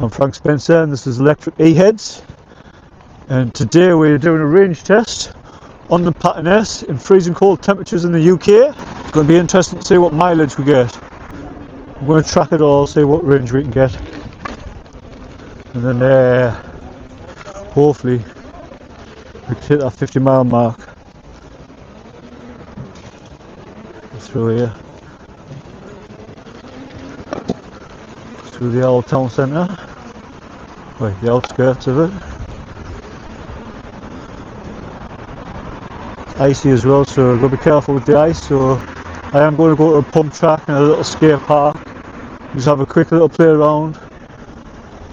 I'm Frank Spencer and this is Electric E-Heads, and today we're doing a range test on the Patton S in freezing cold temperatures in the UK. It's going to be interesting to see what mileage we get. I'm going to track it all, see what range we can get, and then hopefully we can hit that 50-mile mark through here, through the old town centre, right, the outskirts of it. Icy as well, so I've got to be careful with the ice. So I am going to go to a pump track and a little skate park, just have a quick little play around,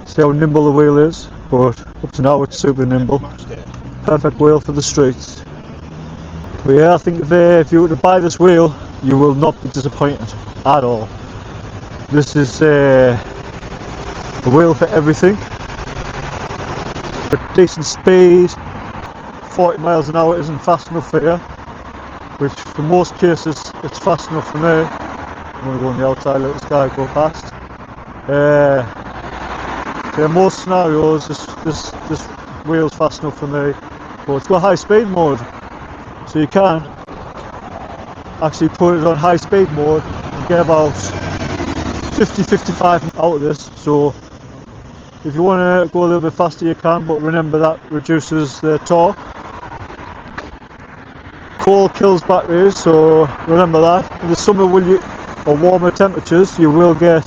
see how nimble the wheel is. But up to now it's super nimble, perfect wheel for the streets. But yeah, I think if you were to buy this wheel, you will not be disappointed at all. This is a wheel for everything, for decent speed. 40 miles an hour isn't fast enough for you, which for most cases it's fast enough for me. I'm going to go on the outside, let this guy go past. In most scenarios this wheel's fast enough for me, but it's got high speed mode, so you can actually put it on high speed mode and get about 50-55 out of this. So if you want to go a little bit faster you can, but remember that reduces the torque. Coal kills batteries, so remember that. In the summer, or warmer temperatures, you will get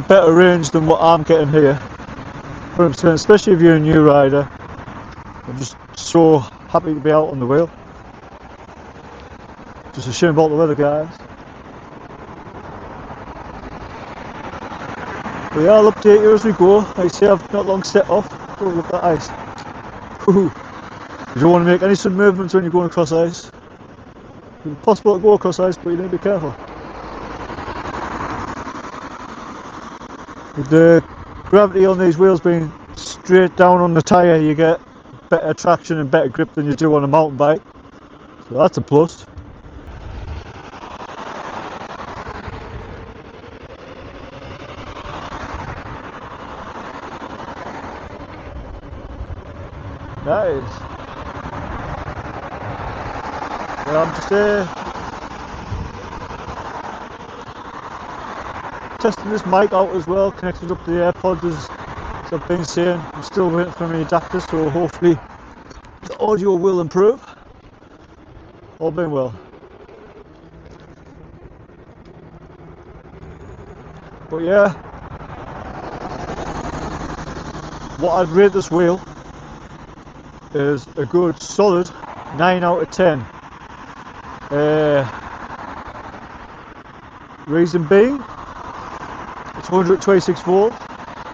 better range than what I'm getting here. 100%, especially if you're a new rider. I'm just so happy to be out on the wheel. Just a shame about the weather, guys. But yeah, I'll update you as we go. Like I say, I've not long set off. Oh, look at that ice. Woohoo! You don't want to make any sudden movements when you're going across ice. It's possible to go across ice, but you need to be careful. With the gravity on these wheels being straight down on the tyre, you get better traction and better grip than you do on a mountain bike. So that's a plus. Nice. Yeah, I'm just testing this mic out as well, connected up to the AirPods as I've been saying. I'm still waiting for my adapter, so hopefully the audio will improve. All being well. But yeah, what I'd rate this wheel is a good solid 9 out of 10. Reason being, it's 126 volt.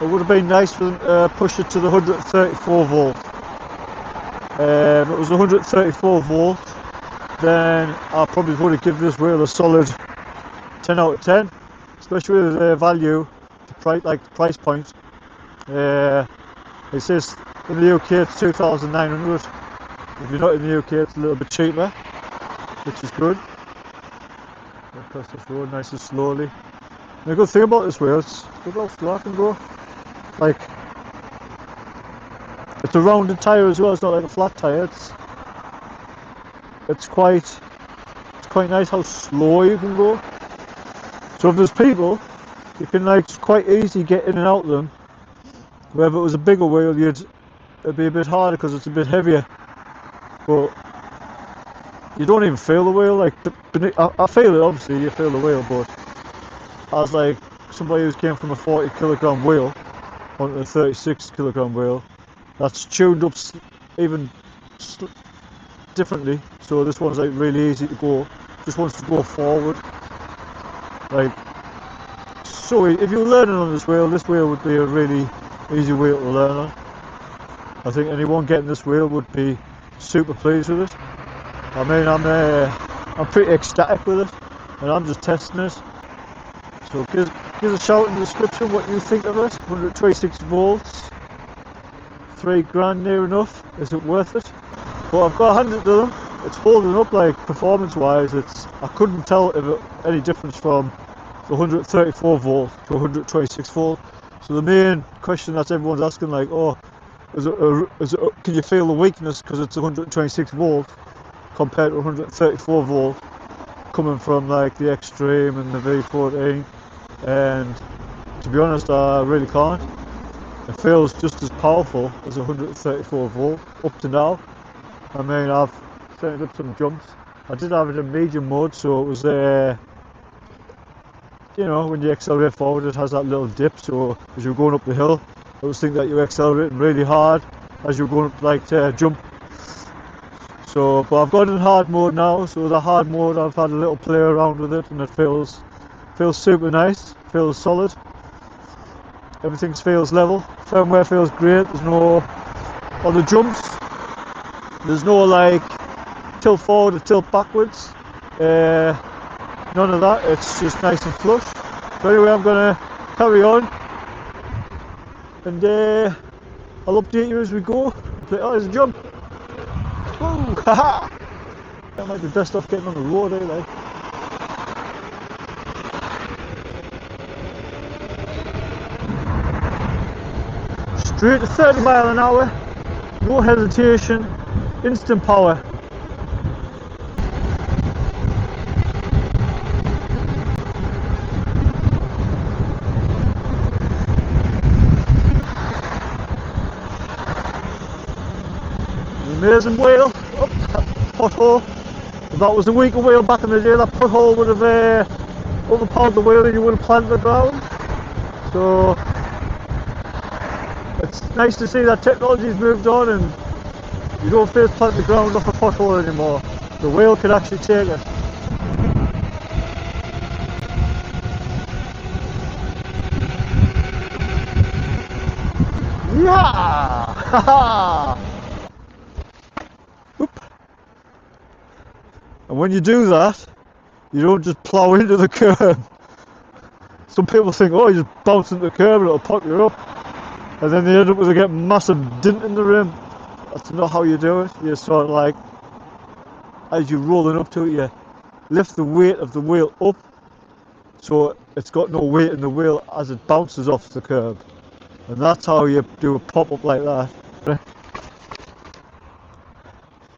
It would have been nice for them to push it to the 134 volt. If it was 134 volt, then I probably would have given this wheel a solid 10 out of 10, especially with the value, like the price point. It says in the UK it's 2,900. If you're not in the UK, it's a little bit cheaper, which is good. Across this road nice and slowly. And the good thing about this wheel, it's look how slow I can go. Like, it's a rounded tyre as well. It's not like a flat tyre. It's quite nice how slow you can go. So if there's people, you can it's quite easy get in and out of them. Where if it was a bigger wheel, it'd be a bit harder because it's a bit heavier. But you don't even feel the wheel. Like I feel it, obviously you feel the wheel, but as like somebody who came from a 40 kilogram wheel onto a 36 kilogram wheel, that's tuned up even differently. So this one's like really easy to go. Just wants to go forward. Like, so if you're learning on this wheel would be a really easy wheel to learn on. I think anyone getting this wheel would be super pleased with it. I mean, I'm pretty ecstatic with it, and I'm just testing it. So give us a shout in the description what you think of it. 126 volts, 3 grand near enough. Is it worth it? But I've got to hand it to them. It's holding up, like performance-wise. I couldn't tell if any difference from the 134 volt to 126 volt. So the main question that everyone's asking, like, oh, can you feel the weakness because it's 126 volt compared to 134 volt coming from like the Extreme and the V14? And to be honest, I really can't. It feels just as powerful as 134 volt up to now. I mean, I've set up some jumps. I did have it in medium mode, so it was you know, when you accelerate forward it has that little dip, so as you're going up the hill I was thinking that you're accelerating really hard as you're going up, like, to jump. So, but I've got it in hard mode now, so the hard mode I've had a little play around with it and it feels super nice, feels solid. Everything feels level, firmware feels great. There's no, on the jumps, there's no like tilt forward or tilt backwards, none of that, it's just nice and flush. So anyway, I'm going to carry on and I'll update you as we go. Oh, there's a jump. Woo! Haha! That might be best off getting on the road, eh, like. Straight to 30 mile an hour, no hesitation, instant power. Amazing wheel. Oh, pothole. If that was a weaker wheel back in the day, that pothole would have overpowered the wheel and you would have planted the ground. So it's nice to see that technology's moved on and you don't face plant the ground off a pothole anymore. The wheel can actually take it. Yeah! Haha! And when you do that, you don't just plough into the curb. Some people think, oh, you just bounce into the curb and it'll pop you up. And then they end up with a massive dent in the rim. That's not how you do it. You sort of like, as you're rolling up to it, you lift the weight of the wheel up so it's got no weight in the wheel as it bounces off the curb. And that's how you do a pop-up like that.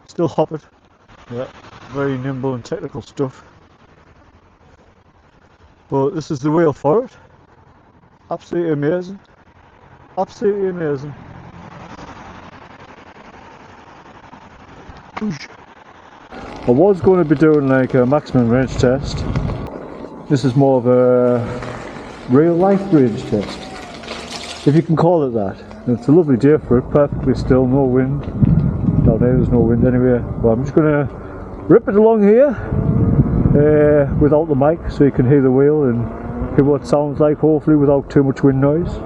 Still hop it. Yeah, very nimble and technical stuff. But this is the wheel for it. Absolutely amazing. Absolutely amazing. I was going to be doing like a maximum range test. This is more of a real life range test, if you can call it that. And it's a lovely day for it, perfectly still, no wind. Down there there's no wind anyway. But I'm just going to rip it along here without the mic so you can hear the wheel and hear what it sounds like, hopefully without too much wind noise.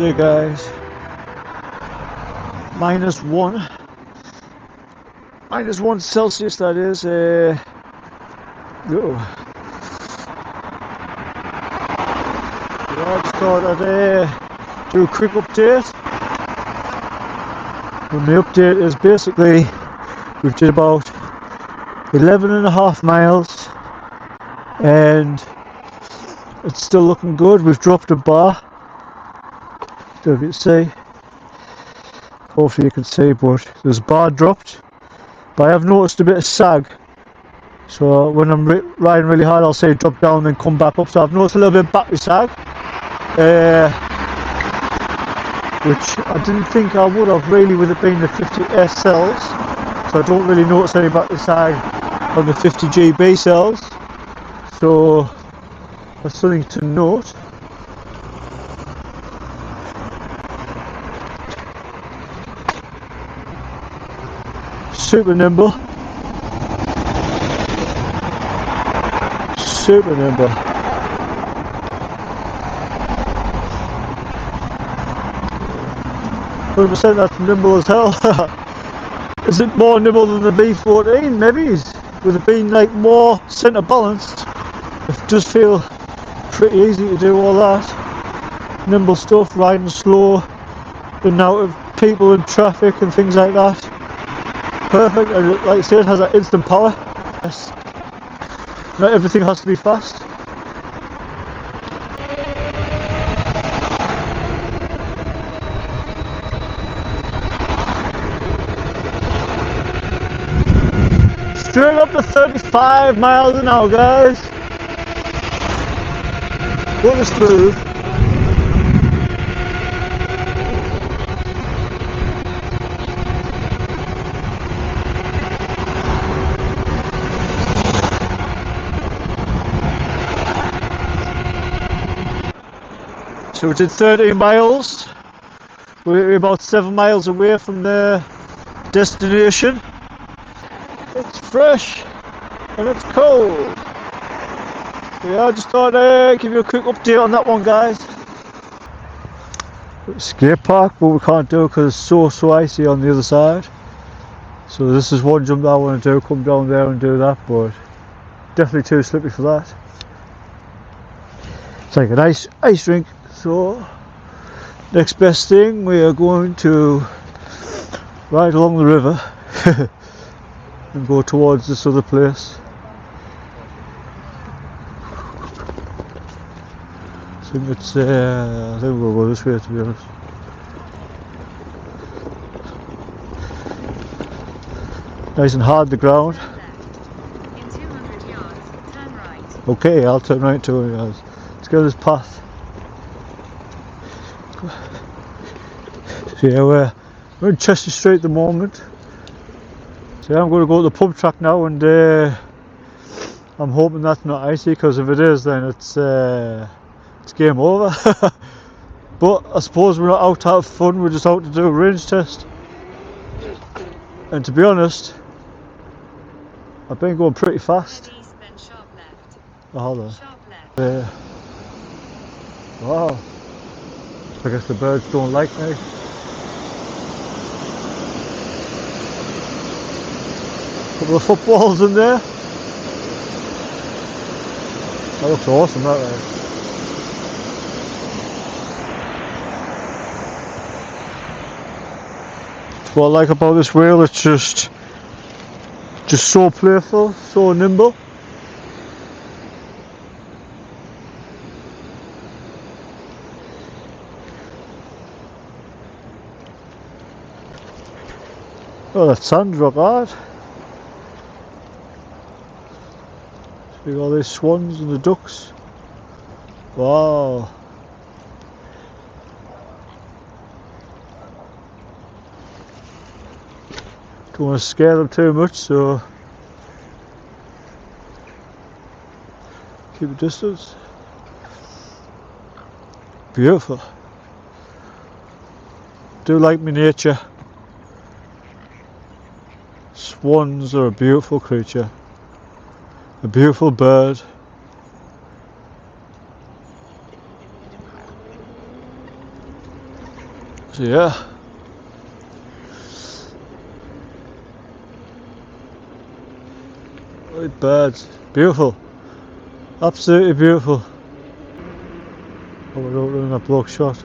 today, guys. -1. -1 Celsius, that is. Oh. Yeah, I just thought I'd do a quick update. And the update is basically we've did about 11.5 miles and it's still looking good. We've dropped a bar. Don't know if you can see. Hopefully you can see, but there's a bar dropped. But I have noticed a bit of sag. So when I'm riding really hard, I'll say drop down and come back up. So I've noticed a little bit of battery sag, which I didn't think I would have really with it being the 50S cells. So I don't really notice any battery sag on the 50GB cells. So that's something to note. Super nimble. Super nimble. %, that's nimble as hell. Is it more nimble than the B14? Maybe. With it being like more centre balanced, it does feel pretty easy to do all that. Nimble stuff, riding slow, in and out of people and traffic and things like that. Perfect, and like I said, it has that instant power. Yes. Not everything has to be fast. Straight up to 35 miles an hour, guys. What a smooth. So we did 13 miles. We're about 7 miles away from the destination. It's fresh and it's cold. Yeah, I just thought I'd give you a quick update on that one, guys. Skate park, but we can't do it because it's so icy on the other side. So this is one jump that I want to do, come down there and do that, but definitely too slippery for that. It's like an ice rink. So next best thing, we are going to ride along the river and go towards this other place. I think we'll go this way, to be honest. Nice and hard, the ground. In 200 yards, turn right. Okay, I'll turn right 200 yards. Let's go this path. So yeah, we're in Chester Street at the moment. So yeah, I'm going to go to the pub track now, and I'm hoping that's not icy, because if it is, then it's game over. But I suppose we're not out to have fun, we're just out to do a range test. And to be honest, I've been going pretty fast. Head east, then sharp left. Oh, there. Sharp left. Wow. I guess the birds don't like me. Couple of footballs in there. That looks awesome, that way. What I like about this wheel, it's just so playful, so nimble. Oh, that sand's rock hard. See all these swans and the ducks. Wow. Don't want to scare them too much, so keep a distance. Beautiful. Do like me nature. Swans are a beautiful creature. A beautiful bird. So yeah. Right birds. Beautiful. Absolutely beautiful. Oh, we're not running that bloke shot.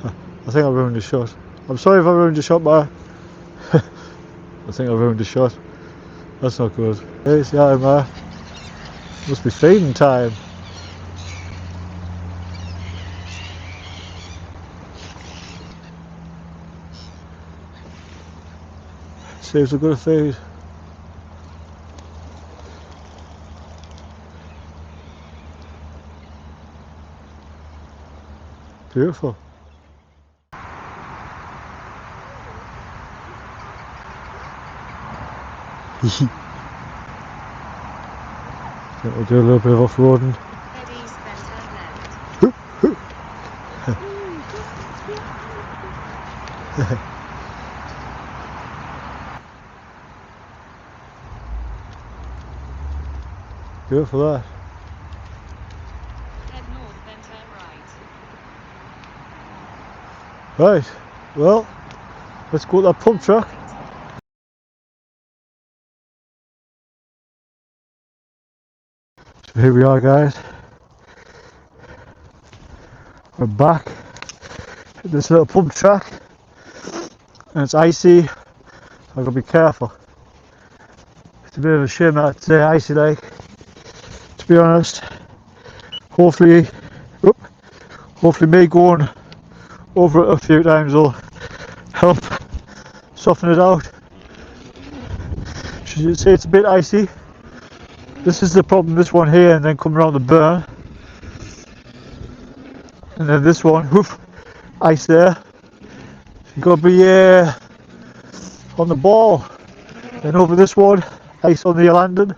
I think I ruined the shot. I'm sorry if I ruined the shot, Mara. I think I ruined the shot. That's not good. Hey, yeah, Mara. Must be feeding time. Saves a good feed. Beautiful. We'll do a little bit of off-roading. Head east, then turn left. Beautiful that. Head north, then turn right. Right, well, let's go to that pump track. So here we are, guys. We're back at this little pump track, and it's icy. I've got to be careful. It's a bit of a shame that it's icy, like, to be honest. Hopefully me going over it a few times will help soften it out. Should you say it's a bit icy? This is the problem, this one here, and then come around the burn. And then this one, whoof, ice there. You got to be on the ball. And over this one, ice on the landing.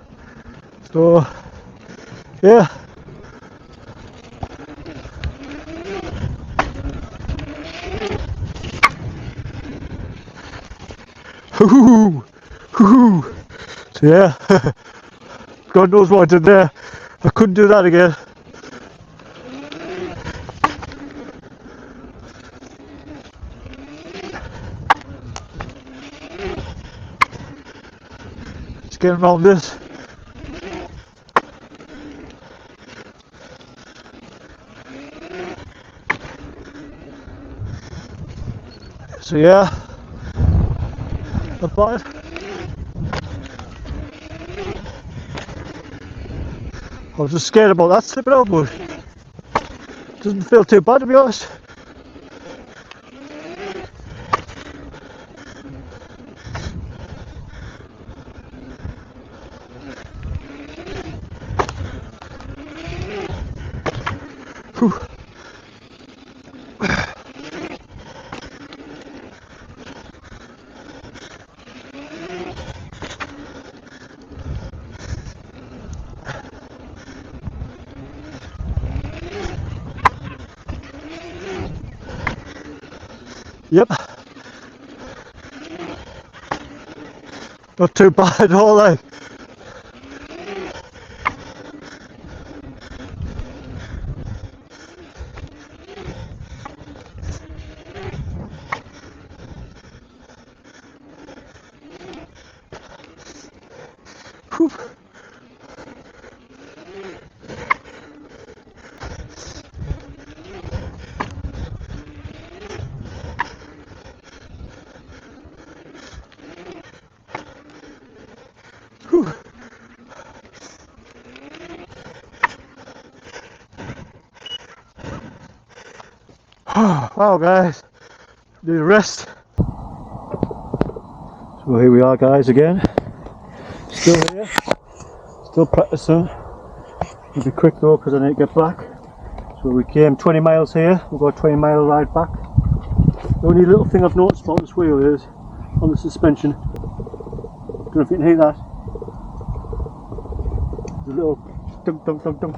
So, yeah. Hoo-hoo! Hoo-hoo! So yeah, God knows what I did there. I couldn't do that again. Just getting around this. So yeah, not bad. I was just scared about that slipping out, but it doesn't feel too bad, to be honest. Whew. Yep. Not too bad at all, like. Whew. Whew. Wow, guys, need a rest. So here we are, guys, again. Still here, still practicing. It'll be quick though, because I need to get back. So we came 20 miles here, we've got a 20-mile ride back. The only little thing I've noticed about this wheel is on the suspension. Don't know if you can hear that. There's a little dunk dunk dunk dunk.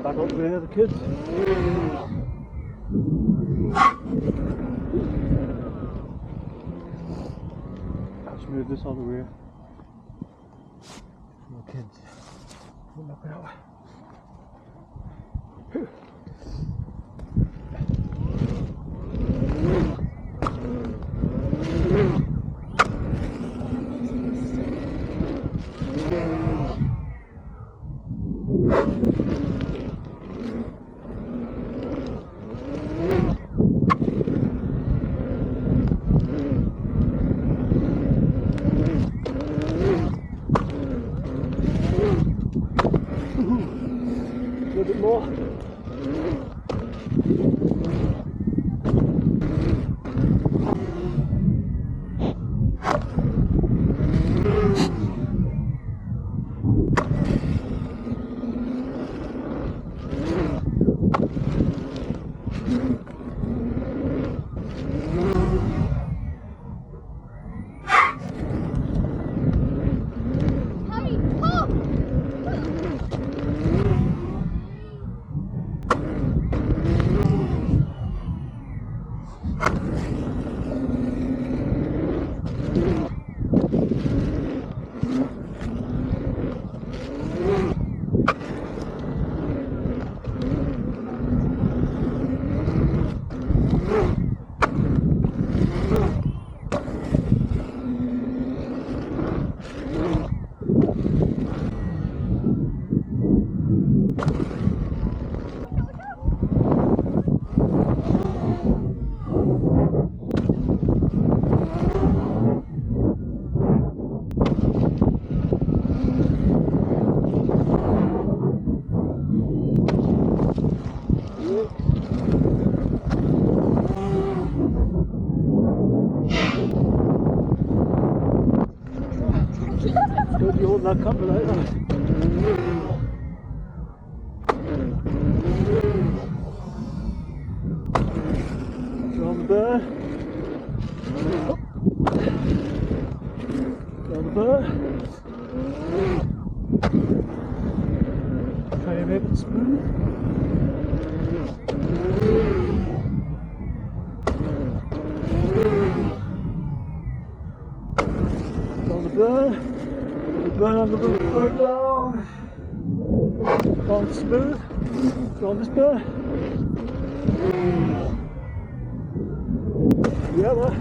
back up there, the kids. Let's move this out of the way. For the kids. Come up out. A little bit more. Don't you hold that cover like that? Down the bear. Down the bear. Try and make it smooth. Down the bear. Burn on the roof, down. Down smooth. Down this bear. The other.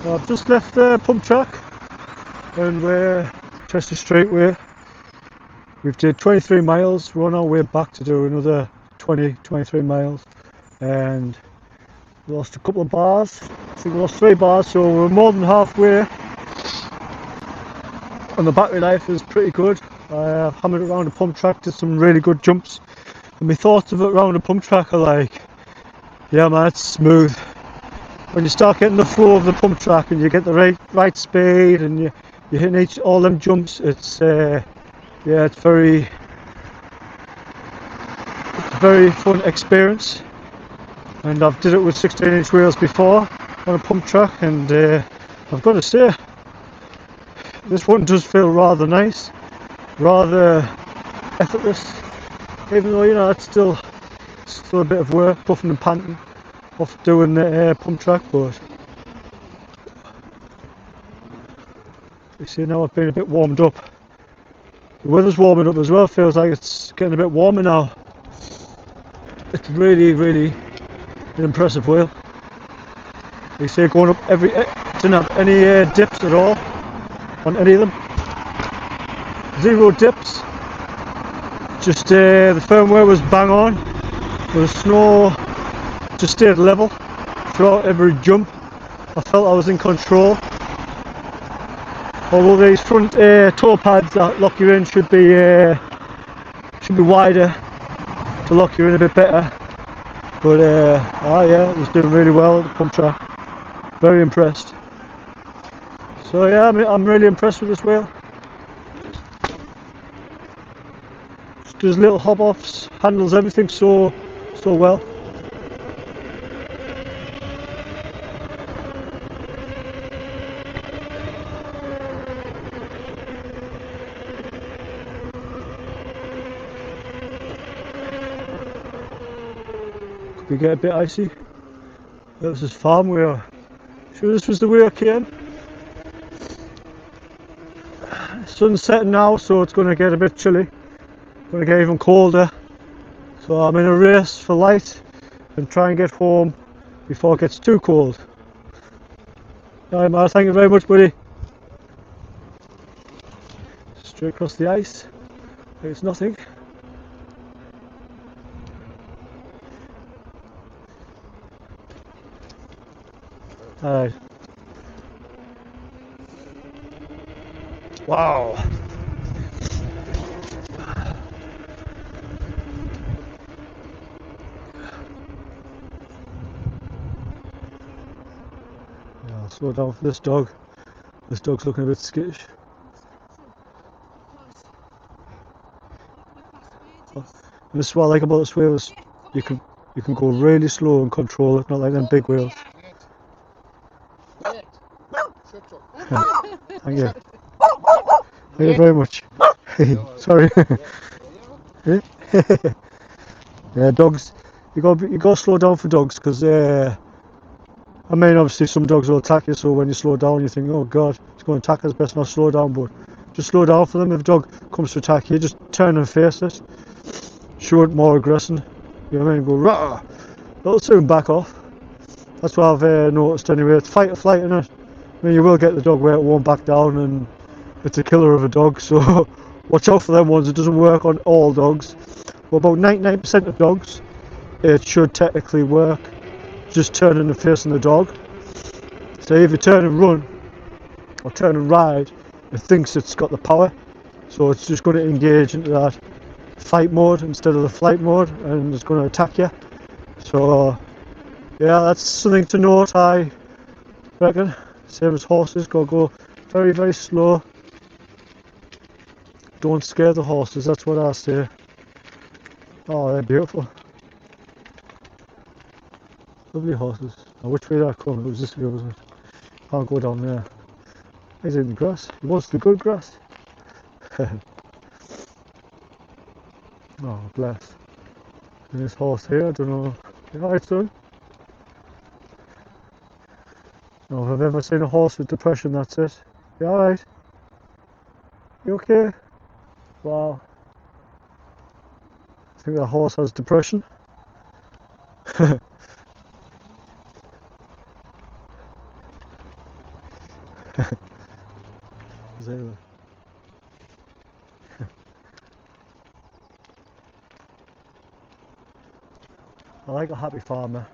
I've just left the pump track and we're Chester Straightway. We've did 23 miles, we're on our way back to do another 23 miles, and lost a couple of bars. I think we lost 3 bars, so we're more than halfway, and the battery life is pretty good. I hammered it around the pump track, did some really good jumps, and my thoughts of it around the pump track are like, yeah man, it's smooth. When you start getting the flow of the pump track and you get the right speed and you're hitting all them jumps, it's yeah, it's a very fun experience. And I've did it with 16-inch wheels before on a pump track, and I've got to say, this one does feel rather nice, rather effortless, even though, you know, it's still a bit of work, puffing and panting off doing the pump track. But you see, now I've been a bit warmed up. The weather's warming up as well, feels like it's getting a bit warmer now. It's really an impressive wheel. You see, going up to didn't have any dips at all on any of them. 0 dips. Just the firmware was bang on. The snow just stayed level throughout every jump. I felt I was in control. Although these front toe pads that lock you in should be wider to lock you in a bit better. But yeah, it was doing really well at the pump track. Very impressed. So yeah, I'm really impressed with this wheel. Just does little hop offs, handles everything so well. Could we get a bit icy? This is farm wheel. Sure this was the way I came. Sun's setting now, so it's going to get a bit chilly. Going to get even colder. So I'm in a race for light and try and get home before it gets too cold. Alright, Mar, thank you very much, buddy. Straight across the ice. It's nothing. Alright. Wow. Yeah, I'll slow down for this dog. This dog's looking a bit skittish. And this is what I like about this wheel is you can go really slow and control it, not like them big wheels. Thank you. Thank you very much. Sorry. Yeah, dogs. You got to slow down for dogs because I mean, obviously some dogs will attack you. So when you slow down, you think, oh God, it's going to attack us. Best not slow down. But just slow down for them. If a dog comes to attack you, just turn and face it. Show it more aggression. You know what I mean? Go rah. It'll soon back off. That's what I've noticed anyway. It's fight or flight, isn't it? I mean, you will get the dog where it won't back down, and it's a killer of a dog. So watch out for them ones. It doesn't work on all dogs. But about 99% of dogs, it should technically work. Just turning and facing the dog. So if you turn and run or turn and ride, it thinks it's got the power. So it's just going to engage into that fight mode instead of the flight mode, and it's going to attack you. So yeah, that's something to note, I reckon. Same as horses, got to go very, very slow. Don't scare the horses, that's what I say. Oh, they're beautiful. Lovely horses. Now which way did I come? It was this way, wasn't it? Can't go down there. He's in the grass. He wants the good grass. Oh, bless. And this horse here, I don't know. You alright, son? No, if I've ever seen a horse with depression, that's it. You alright? You okay? Wow. I think that horse has depression. I like a happy farmer.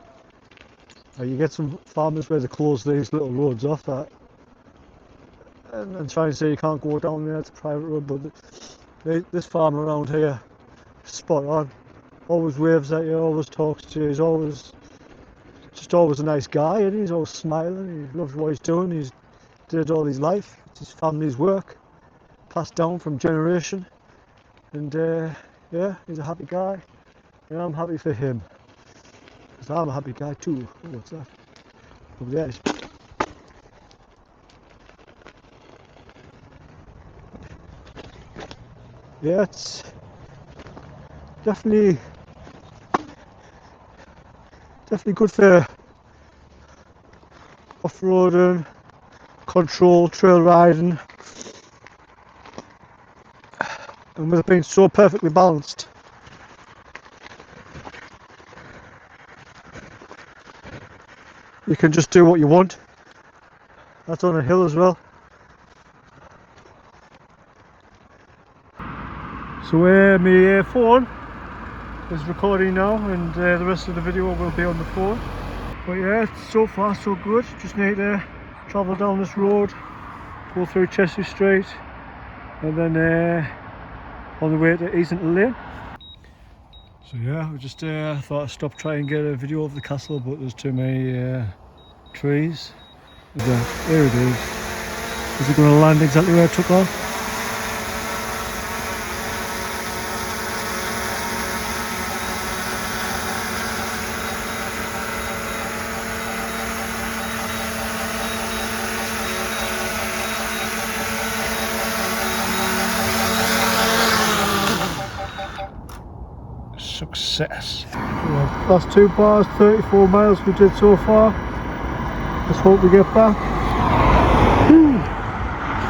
You get some farmers where they close these little roads off that and try and say you can't go down there, it's a private road, but this farmer around here, spot on. Always waves at you, always talks to you, he's always a nice guy, and he's always smiling, he loves what he's doing, he's did it all his life, it's his family's work, passed down from generation, and yeah, he's a happy guy, and I'm happy for him. Because I'm a happy guy too. Oh, what's that? Oh, yes. Yeah, it's definitely good for off-roading, control, trail riding, and with it being so perfectly balanced. You can just do what you want. That's on a hill as well. So my phone is recording now, and the rest of the video will be on the phone. But yeah, so far so good. Just need to travel down this road, go through Chester Street, and then on the way to Easington Lane. So yeah, I just thought I'd stop trying and get a video of the castle, but there's too many trees. There it is. Is it going to land exactly where I took off? Success. Yeah, last 2 bars, 34 miles we did so far. Let's hope we get back. Whew,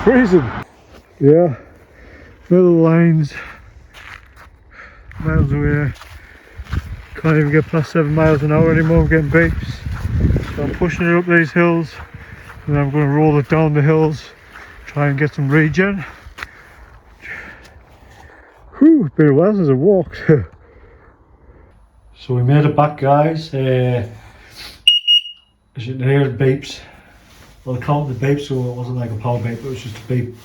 freezing. Yeah, middle lines, miles away. Can't even get past 7 miles an hour anymore. I'm getting beeps. So I'm pushing it up these hills, and I'm going to roll it down the hills, try and get some regen. Whew, it's been a while since I walked. So we made it back, guys. As you can hear, the beeps. Well, I counted the beeps, so it wasn't like a power beep, it was just a beep.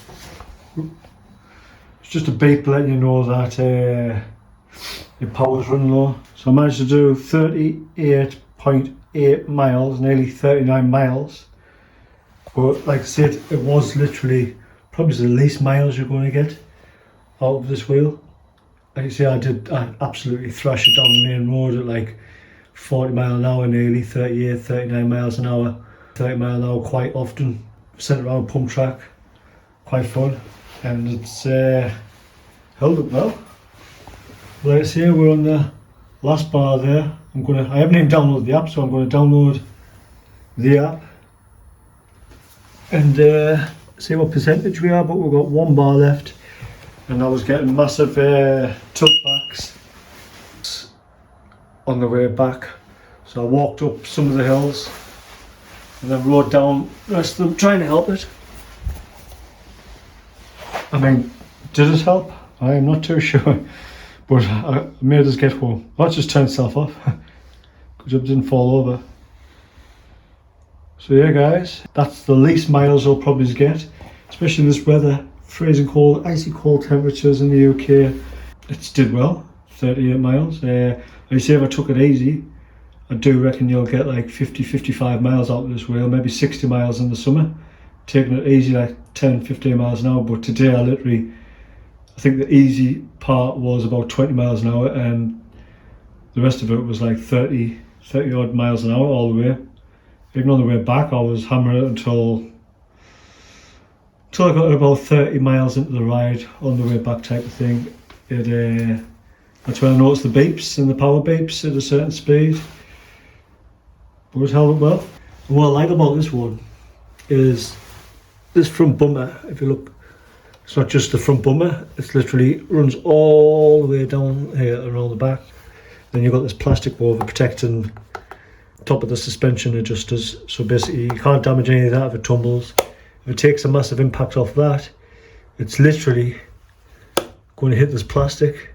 It's just a beep letting you know that your power's running low. So I managed to do 38.8 miles, nearly 39 miles. But like I said, it was literally probably the least miles you're going to get out of this wheel. Like you see, I absolutely thrashed it down the main road at like 40 mile an hour nearly, 38, 39 miles an hour, 30 mile an hour quite often. Sent around a pump track, quite fun, and it's held up well. Like I say, we're on the last bar there. I haven't even downloaded the app, so I'm going to download the app and see what percentage we are, but we've got 1 bar left. And I was getting massive tiltbacks on the way back. So I walked up some of the hills and then rode down the rest of them, trying to help it. I mean, did it help? I am not too sure. But I made us get home. That just turned itself off. Good job it didn't fall over. So yeah, guys, that's the least miles I'll probably get, especially in this weather. Freezing cold, icy cold temperatures in the UK. It's did well, 38 miles. I say if I took it easy, I do reckon you'll get like 50-55 miles out of this wheel, maybe 60 miles in the summer. Taking it easy, like 10-15 miles an hour. But today I think the easy part was about 20 miles an hour, and the rest of it was like 30 odd miles an hour all the way. Even on the way back, I was hammering it until I got about 30 miles into the ride on the way back type of thing. That's when I noticed the beeps and the power beeps at a certain speed. But it held up well. And what I like about this one is this front bumper. If you look, it's not just the front bumper, it literally runs all the way down here around the back. Then you've got this plastic over protecting top of the suspension adjusters. So basically you can't damage any of that if it tumbles. If it takes a massive impact off that, it's literally going to hit this plastic,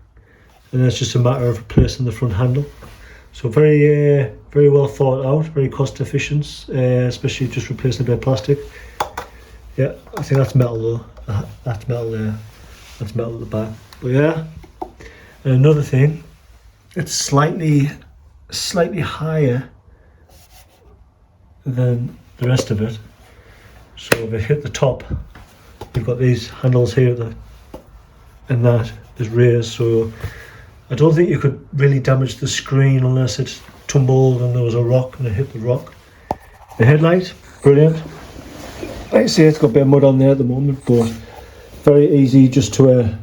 and it's just a matter of replacing the front handle. So very well thought out, very cost efficient, especially just replacing a bit of plastic. Yeah, I think that's metal though. That's metal there. That's metal at the back. But yeah, and another thing, it's slightly higher than the rest of it. So if I hit the top, you've got these handles here and that is raised, so I don't think you could really damage the screen unless it tumbled and there was a rock and it hit the rock. The headlight, brilliant. Like I say, it's got a bit of mud on there at the moment, but very easy just to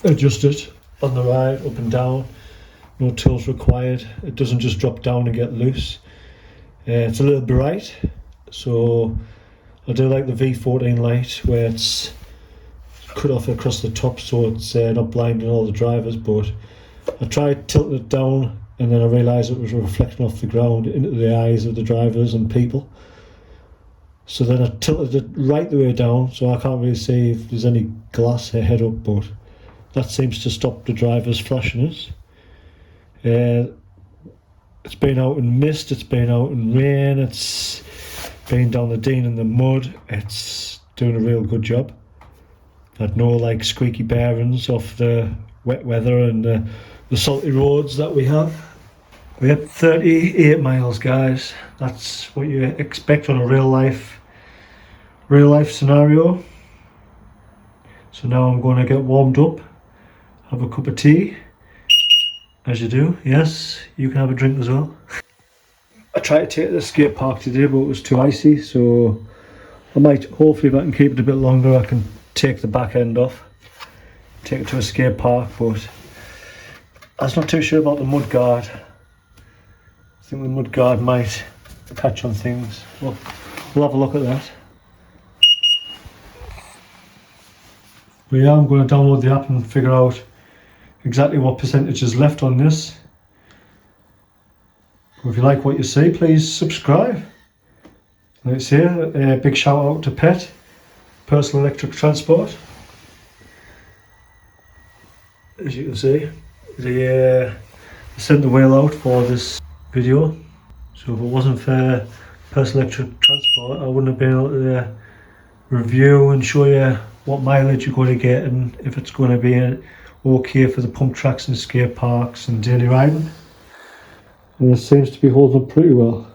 adjust it on the ride, up and down. No tools required. It doesn't just drop down and get loose. It's a little bright, so I do like the V14 light where it's cut off across the top so it's not blinding all the drivers, but I tried tilting it down and then I realised it was reflecting off the ground into the eyes of the drivers and people. So then I tilted it right the way down, so I can't really see if there's any glass ahead up, but that seems to stop the drivers flashing us. It's been out in mist, it's been out in rain, it's been down the Dean in the mud. It's doing a real good job. Had no like squeaky bearings off the wet weather and the salty roads that we have. We had 38 miles, guys. That's what you expect on a real life scenario. So now I'm going to get warmed up, have a cup of tea, as you do. Yes, you can have a drink as well. I tried to take it to the skate park today, but it was too icy, so I might, hopefully if I can keep it a bit longer, I can take the back end off, take it to a skate park, but I was not too sure about the mud guard. I think the mud guard might catch on things. Well, we'll have a look at that. But yeah, I'm going to download the app and figure out exactly what percentage is left on this. If you like what you see, please subscribe. Let's hear a big shout out to Pet, Personal Electric Transport. As you can see, they sent the wheel out for this video. So if it wasn't for Personal Electric Transport, I wouldn't have been able to review and show you what mileage you're going to get and if it's going to be okay for the pump tracks and skate parks and daily riding. And it seems to be holding up pretty well.